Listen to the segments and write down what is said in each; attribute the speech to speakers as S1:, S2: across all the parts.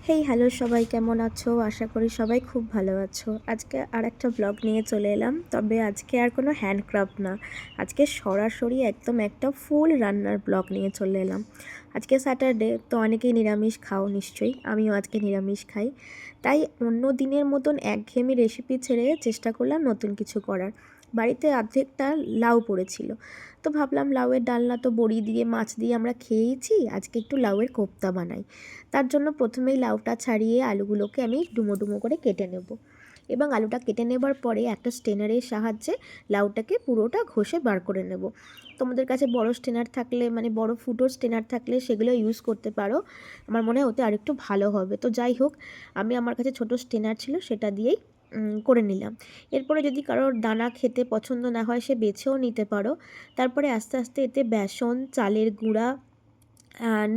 S1: Hey hello সবাই কেমন আছো? আশা করি সবাই খুব ভালো আছো। আজকে আর একটা ব্লগ নিয়ে চলে এলাম, তবে আজকে আর কোনো হ্যান্ডক্রাফট না, আজকে সরাসরি একদম একটা ফুল রান্নার ব্লগ নিয়ে চলে এলাম। আজকে স্যাটারডে, তো অনেকেই নিরামিষ খাও নিশ্চয়ই, আমিও আজকে নিরামিষ খাই। তাই অন্য দিনের মতন একঘেয়েমি রেসিপি ছেড়ে চেষ্টা করলাম নতুন কিছু করার। বাড়িতে অর্ধেকটা লাউ পড়েছিল, তো ভাবলাম লাউয়ের ডালনা তো বড়ি দিয়ে মাছ দিয়ে আমরা খেয়েইছি, আজকে একটু লাউয়ের কোপ্তা বানাই। তার জন্য প্রথমেই লাউটা ছাড়িয়ে আলুগুলোকে আমি ডুমো ডুমো করে কেটে নেব, এবং আলুটা কেটে নেবার পরে একটা স্টেনারের সাহায্যে লাউটাকে পুরোটা ঘষে বার করে নেব। তোমাদের কাছে বড় স্টেনার থাকলে, মানে বড় ফুটোর স্টেনার থাকলে সেগুলো ইউজ করতে পারো, আমার মনে হয় ওতে আরেকটু ভালো হবে। তো যাই হোক, আমি আমার কাছে ছোট স্টেনার ছিল, সেটা দিয়েই করে নিলাম। এরপরে যদি কারোর দানা খেতে পছন্দ না হয় সে বেছেও নিতে পারো। তারপরে আস্তে আস্তে এতে বেসন, চালের গুঁড়া,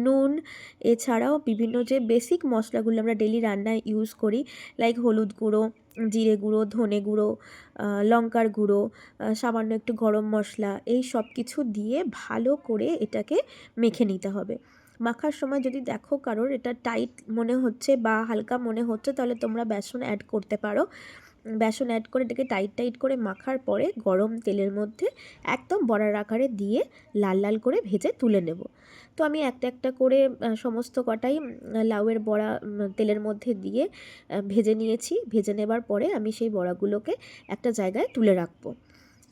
S1: নুন, এছাড়াও বিভিন্ন যে বেসিক মশলাগুলো আমরা ডেলি রান্নায় ইউজ করি, লাইক হলুদ গুঁড়ো, জিরে গুঁড়ো, ধনে গুঁড়ো, লঙ্কার গুঁড়ো, সামান্য একটু গরম মশলা, এই সব কিছু দিয়ে ভালো করে এটাকে মেখে নিতে হবে। মাখার সময় যদি দেখো কারোর এটা টাইট মনে হচ্ছে বা হালকা মনে হচ্ছে, তাহলে তোমরা বেসন অ্যাড করতে পারো। বেসন অ্যাড করে এটাকে টাইট টাইট করে মাখার পরে গরম তেলের মধ্যে একদম বড়ার আকারে দিয়ে লাল লাল করে ভেজে তুলে নেব। তো আমি একটা একটা করে সমস্ত কটাই লাউয়ের বড়া তেলের মধ্যে দিয়ে ভেজে নিয়েছি। ভেজে নেবার পরে আমি সেই বড়াগুলোকে একটা জায়গায় তুলে রাখবো।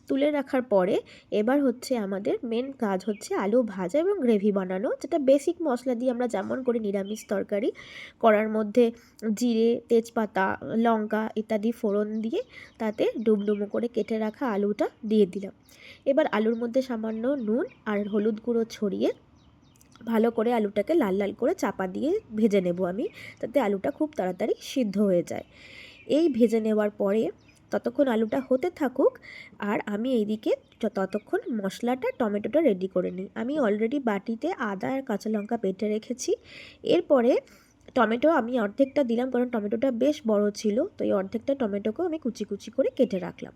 S1: তুলে রাখার পরে এবার হচ্ছে আমাদের মেন কাজ হচ্ছে আলু ভাজা এবং গ্রেভি বানানো, যেটা বেসিক মশলা দিয়ে আমরা যেমন করি নিরামিষ তরকারি। কড়ার মধ্যে জিরে, তেজপাতা, লঙ্কা ইত্যাদি ফোড়ন দিয়ে তাতে ডুমডুমো করে কেটে রাখা আলুটা দিয়ে দিলাম। এবার আলুর মধ্যে সামান্য নুন আর হলুদ গুঁড়ো ছড়িয়ে ভালো করে আলুটাকে লাল লাল করে চাপা দিয়ে ভেজে নেব আমি, তাতে আলুটা খুব তাড়াতাড়ি সিদ্ধ হয়ে যায়। এই ভেজে নেওয়ার পরে ততক্ষণ আলুটা হতে থাকুক, আর আমি এইদিকে ততক্ষণ মশলাটা, টমেটোটা রেডি করে নিই। আমি অলরেডি বাটিতে আদা আর কাঁচা লঙ্কা বেটে রেখেছি। এরপরে টমেটো আমি অর্ধেকটা দিলাম, কারণ টমেটোটা বেশ বড় ছিল, তো এই অর্ধেকটা টমেটোকেও আমি কুচি কুচি করে কেটে রাখলাম।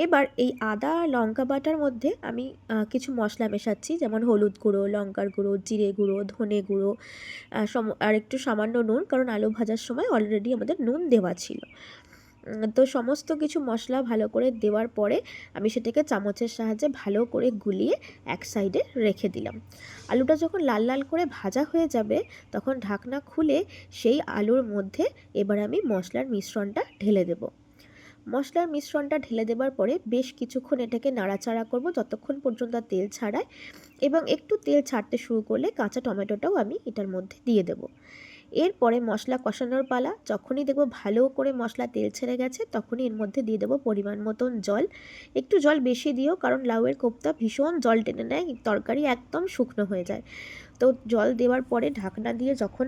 S1: এবার এই আদা লঙ্কা বাটার মধ্যে আমি কিছু মশলা মেশাচ্ছি, যেমন হলুদ গুঁড়ো, লঙ্কার গুঁড়ো, জিরে গুঁড়ো, ধনে গুঁড়ো, আর একটু সামান্য নুন, কারণ আলু ভাজার সময় অলরেডি আমাদের নুন দেওয়া ছিল। তো সমস্ত কিছু মশলা ভালো করে দেওয়ার পরে আমি সেটাকে চামচের সাহায্যে ভালো করে গুলিয়ে এক সাইডে রেখে দিলাম। আলুটা যখন লাল লাল করে ভাজা হয়ে যাবে, তখন ঢাকনা খুলে সেই আলুর মধ্যে এবার আমি মশলার মিশ্রণটা ঢেলে দেব। মশলার মিশ্রণটা ঢেলে দেবার পরে বেশ কিছুক্ষণ এটাকে নাড়াচাড়া করব, যতক্ষণ পর্যন্ত তেল ছাড়ায়, এবং একটু তেল ছাড়তে শুরু করলে কাঁচা টমেটোটাও আমি এটার মধ্যে দিয়ে দেব। এরপরে মশলা কষানোর পালা। যখনই দেখব ভালো করে মশলা তেল ছেড়ে গেছে, তখনই এর মধ্যে দিয়ে দেবো পরিমাণ মতন জল। একটু জল বেশি দিও, কারণ লাউয়ের কোপ্তা ভীষণ জল টেনে নেয়, তরকারি একদম শুকনো হয়ে যায়। তো জল দেওয়ার পরে ঢাকনা দিয়ে যখন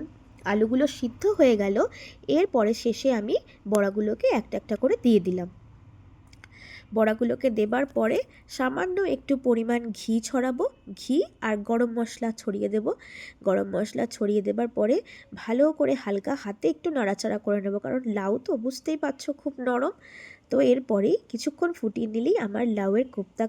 S1: আলুগুলো সিদ্ধ হয়ে গেল, এরপরে শেষে আমি বড়াগুলোকে একটা একটা করে দিয়ে দিলাম। বড়াগুলোকে দেবার পরে সামান্য একটু পরিমাণ ঘি ছড়াবো, ঘি আর গরম মশলা ছড়িয়ে দেব। গরম মশলা ছড়িয়ে দেবার পরে ভালো করে হালকা হাতে একটু নাড়াচাড়া করে নেব, কারণ লাউ তো বুঝতেই পারছো খুব নরম। তো এরপরেই কিছুক্ষণ ফুটিয়ে নিলেই আমার লাউয়ের কোপ্তা